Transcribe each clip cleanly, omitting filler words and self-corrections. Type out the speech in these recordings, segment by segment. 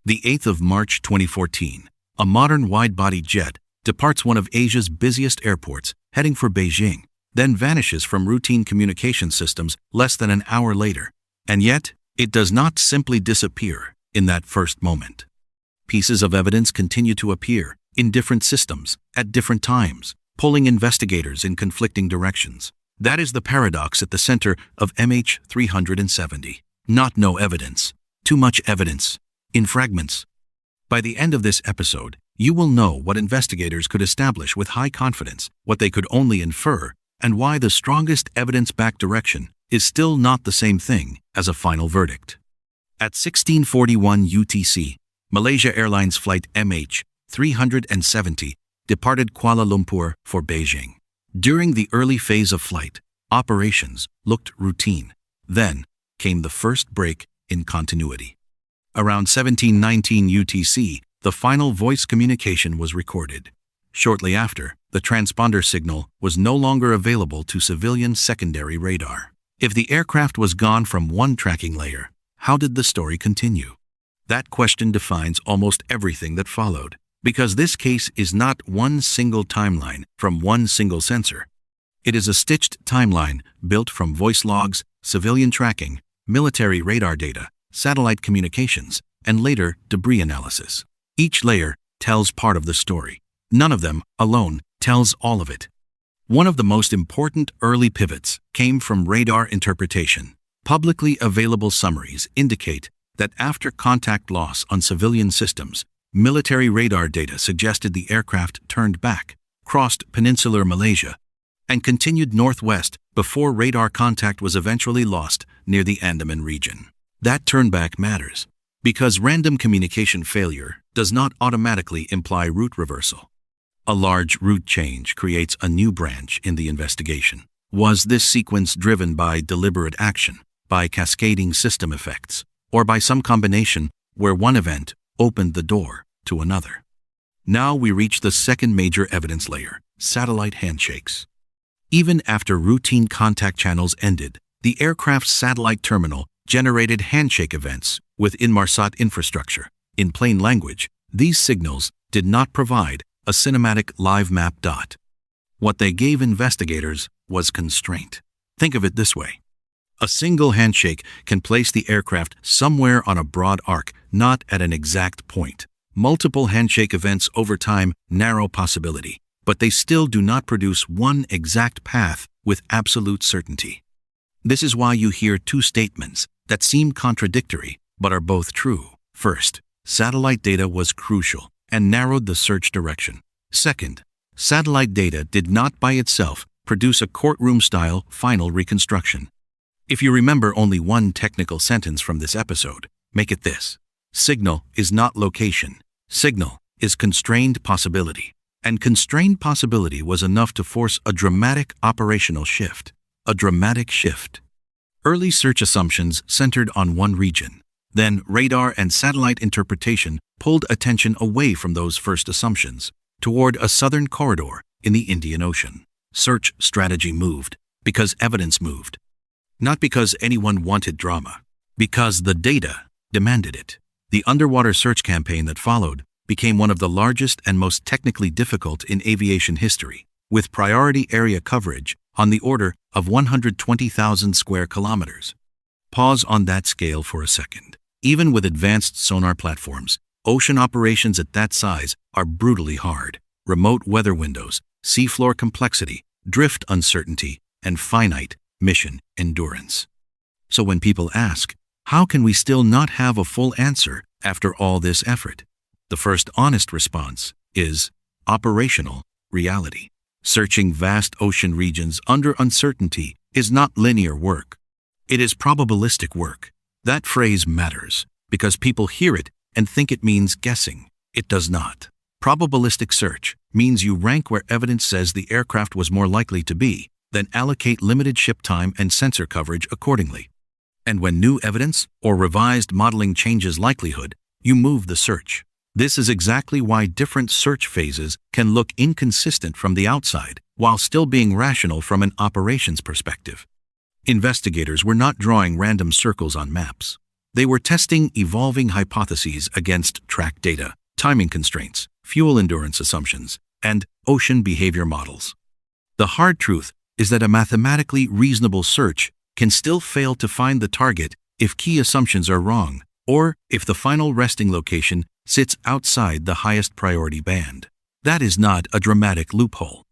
The 8th of March 2014, a modern wide-body jet departs one of Asia's busiest airports, heading for Beijing, then vanishes from routine communication systems less than an hour later. And yet, it does not simply disappear in that first moment. Pieces of evidence continue to appear in different systems at different times, pulling investigators in conflicting directions. That is the paradox at the center of MH370. Not no evidence, too much evidence, in fragments. By the end of this episode, you will know what investigators could establish with high confidence, what they could only infer, and why the strongest evidence-backed direction is still not the same thing as a final verdict. At 1641 UTC, Malaysia Airlines flight MH370 departed Kuala Lumpur for Beijing. During the early phase of flight, operations looked routine. Then came the first break in continuity. Around 1719 UTC, the final voice communication was recorded. Shortly after, the transponder signal was no longer available to civilian secondary radar. If the aircraft was gone from one tracking layer, how did the story continue? That question defines almost everything that followed, because this case is not one single timeline from one single sensor. It is a stitched timeline built from voice logs, civilian tracking, military radar data, satellite communications, and later debris analysis. Each layer tells part of the story. None of them alone tells all of it. One of the most important early pivots came from radar interpretation. Publicly available summaries indicate that after contact loss on civilian systems, military radar data suggested the aircraft turned back, crossed peninsular Malaysia, and continued northwest before radar contact was eventually lost near the Andaman region. That turnback matters, because random communication failure does not automatically imply route reversal. A large route change creates a new branch in the investigation. Was this sequence driven by deliberate action, by cascading system effects, or by some combination where one event opened the door to another? Now we reach the second major evidence layer, satellite handshakes. Even after routine contact channels ended, the aircraft's satellite terminal generated handshake events with INMARSAT infrastructure. In plain language, these signals did not provide a cinematic live map. What they gave investigators was constraint. Think of it this way. A single handshake can place the aircraft somewhere on a broad arc, not at an exact point. Multiple handshake events over time narrow possibility, but they still do not produce one exact path with absolute certainty. This is why you hear two statements that seem contradictory but are both true. First, satellite data was crucial and narrowed the search direction. Second, satellite data did not by itself produce a courtroom-style final reconstruction. If you remember only one technical sentence from this episode, make it this. Signal is not location. Signal is constrained possibility. And constrained possibility was enough to force a dramatic operational shift. A dramatic shift. Early search assumptions centered on one region. Then radar and satellite interpretation pulled attention away from those first assumptions toward a southern corridor in the Indian Ocean. Search strategy moved because evidence moved. Not because anyone wanted drama, because the data demanded it. The underwater search campaign that followed became one of the largest and most technically difficult in aviation history, with priority area coverage on the order of 120,000 square kilometers. Pause on that scale for a second. Even with advanced sonar platforms, ocean operations at that size are brutally hard. Remote weather windows, seafloor complexity, drift uncertainty, and finite mission endurance. So when people ask, how can we still not have a full answer after all this effort? The first honest response is operational reality. Searching vast ocean regions under uncertainty is not linear work. It is probabilistic work. That phrase matters because people hear it and think it means guessing. It does not. Probabilistic search means you rank where evidence says the aircraft was more likely to be, then allocate limited ship time and sensor coverage accordingly. And when new evidence or revised modeling changes likelihood, you move the search. This is exactly why different search phases can look inconsistent from the outside while still being rational from an operations perspective. Investigators were not drawing random circles on maps. They were testing evolving hypotheses against track data, timing constraints, fuel endurance assumptions, and ocean behavior models. The hard truth is that a mathematically reasonable search can still fail to find the target if key assumptions are wrong, or if the final resting location sits outside the highest priority band. That is not a dramatic loophole.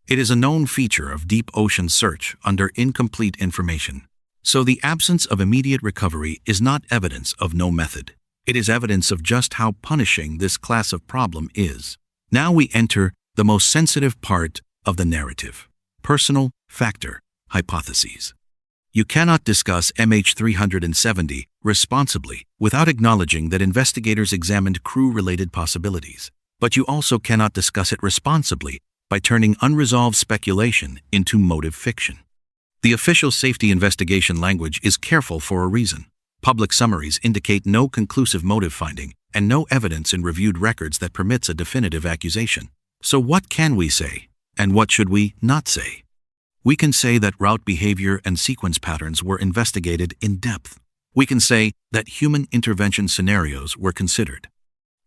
It is a known feature of deep ocean search under incomplete information. So the absence of immediate recovery is not evidence of no method. It is evidence of just how punishing this class of problem is. Now we enter the most sensitive part of the narrative: personal factor hypotheses. You cannot discuss MH370 responsibly without acknowledging that investigators examined crew-related possibilities. But you also cannot discuss it responsibly by turning unresolved speculation into motive fiction. The official safety investigation language is careful for a reason. Public summaries indicate no conclusive motive finding and no evidence in reviewed records that permits a definitive accusation. So what can we say, and what should we not say? We can say that route behavior and sequence patterns were investigated in depth. We can say that human intervention scenarios were considered.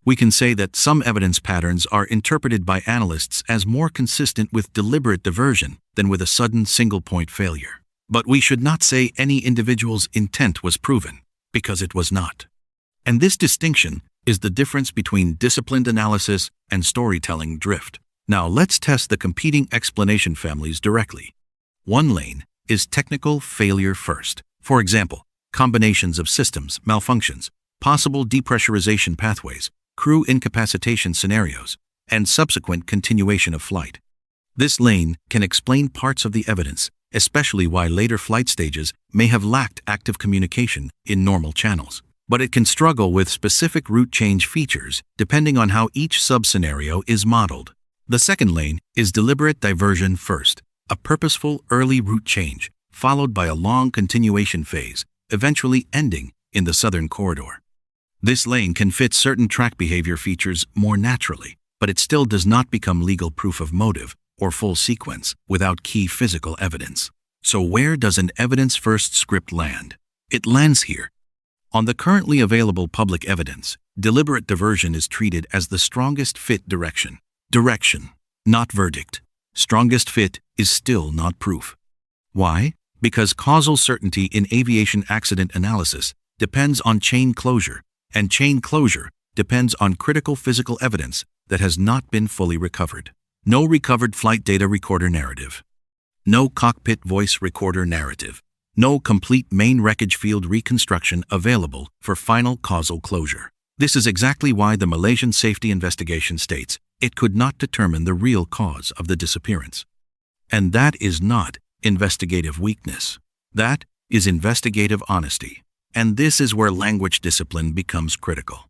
We can say that some evidence patterns are interpreted by analysts as more consistent with deliberate diversion than with a sudden single-point failure. But we should not say any individual's intent was proven, because it was not. And this distinction is the difference between disciplined analysis and storytelling drift. Now let's test the competing explanation families directly. One lane is technical failure first. For example, combinations of systems malfunctions, possible depressurization pathways, crew incapacitation scenarios, and subsequent continuation of flight. This lane can explain parts of the evidence, especially why later flight stages may have lacked active communication in normal channels. But it can struggle with specific route change features depending on how each sub-scenario is modeled. The second lane is deliberate diversion first, a purposeful early route change, followed by a long continuation phase, eventually ending in the southern corridor. This lane can fit certain track behavior features more naturally, but it still does not become legal proof of motive or full sequence without key physical evidence. So where does an evidence-first script land? It lands here. On the currently available public evidence, deliberate diversion is treated as the strongest fit direction. Direction, not verdict. Strongest fit is still not proof. Why? Because causal certainty in aviation accident analysis depends on chain closure, and chain closure depends on critical physical evidence that has not been fully recovered. No recovered flight data recorder narrative. No cockpit voice recorder narrative. No complete main wreckage field reconstruction available for final causal closure. This is exactly why the Malaysian safety investigation states it could not determine the real cause of the disappearance. And that is not investigative weakness. That is investigative honesty. And this is where language discipline becomes critical.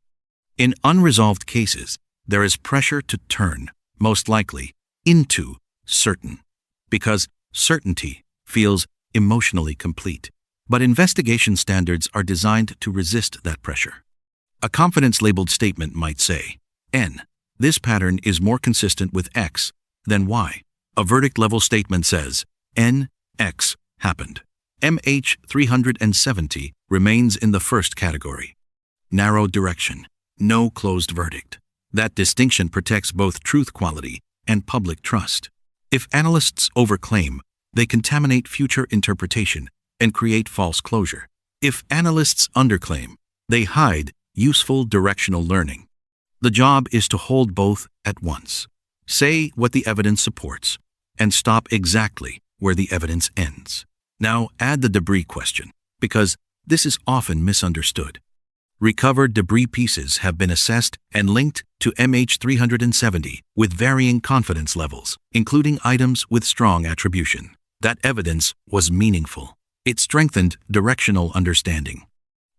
In unresolved cases, there is pressure to turn, most likely, into certain, because certainty feels emotionally complete. But investigation standards are designed to resist that pressure. A confidence-labeled statement might say, N, this pattern is more consistent with X than Y. A verdict-level statement says, N, X, happened. MH370 remains in the first category. Narrow direction, no closed verdict. That distinction protects both truth quality and public trust. If analysts overclaim, they contaminate future interpretation and create false closure. If analysts underclaim, they hide useful directional learning. The job is to hold both at once. Say what the evidence supports, and stop exactly where the evidence ends. Now add the debris question, because this is often misunderstood. Recovered debris pieces have been assessed and linked to MH370 with varying confidence levels, including items with strong attribution. That evidence was meaningful. It strengthened directional understanding.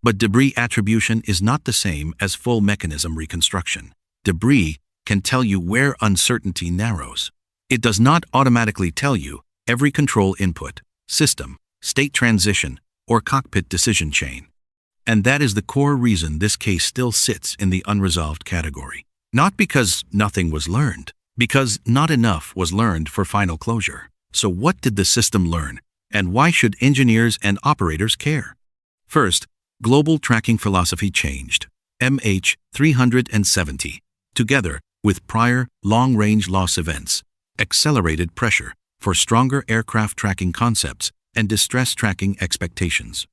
But debris attribution is not the same as full mechanism reconstruction. Debris can tell you where uncertainty narrows. It does not automatically tell you every control input, system, state transition, or cockpit decision chain. And that is the core reason this case still sits in the unresolved category. Not because nothing was learned, because not enough was learned for final closure. So what did the system learn, and why should engineers and operators care? First, global tracking philosophy changed. MH370, together with prior long-range loss events, accelerated pressure for stronger aircraft tracking concepts and distress tracking expectations.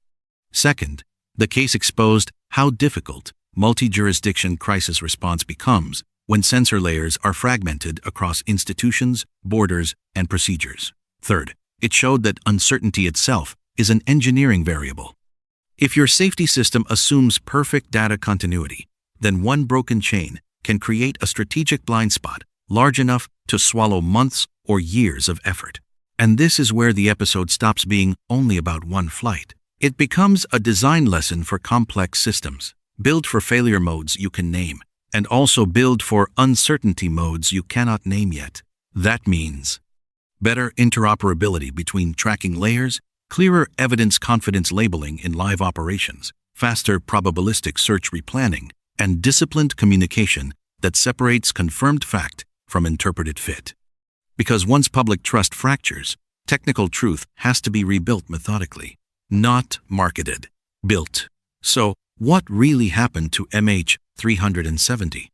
Second, the case exposed how difficult multi-jurisdiction crisis response becomes when sensor layers are fragmented across institutions, borders, and procedures. Third, it showed that uncertainty itself is an engineering variable. If your safety system assumes perfect data continuity, then one broken chain can create a strategic blind spot large enough to swallow months or years of effort. And this is where the episode stops being only about one flight. It becomes a design lesson for complex systems. Build for failure modes you can name, and also build for uncertainty modes you cannot name yet. That means better interoperability between tracking layers, clearer evidence confidence labeling in live operations, faster probabilistic search replanning, and disciplined communication that separates confirmed fact from interpreted fit. Because once public trust fractures, technical truth has to be rebuilt methodically, not marketed, built. So, what really happened to MH370?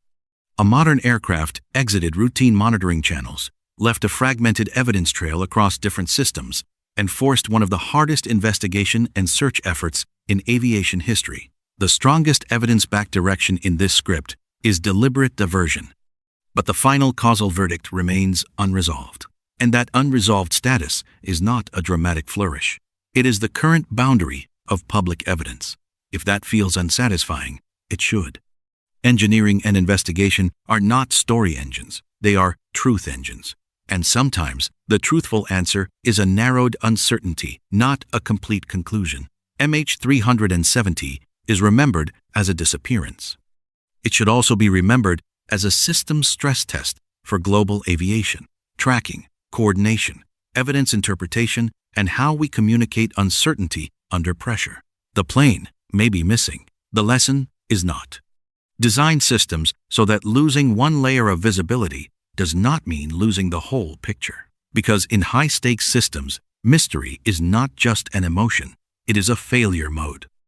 A modern aircraft exited routine monitoring channels, left a fragmented evidence trail across different systems, and forced one of the hardest investigation and search efforts in aviation history. The strongest evidence-backed direction in this script is deliberate diversion. But the final causal verdict remains unresolved. And that unresolved status is not a dramatic flourish. It is the current boundary of public evidence. If that feels unsatisfying, it should. Engineering and investigation are not story engines. They are truth engines. And sometimes the truthful answer is a narrowed uncertainty, not a complete conclusion. MH370 is remembered as a disappearance. It should also be remembered as a system stress test for global aviation, tracking, coordination, evidence interpretation, and how we communicate uncertainty under pressure. The plane may be missing. The lesson is not. Design systems so that losing one layer of visibility does not mean losing the whole picture. Because in high-stakes systems, mystery is not just an emotion, it is a failure mode.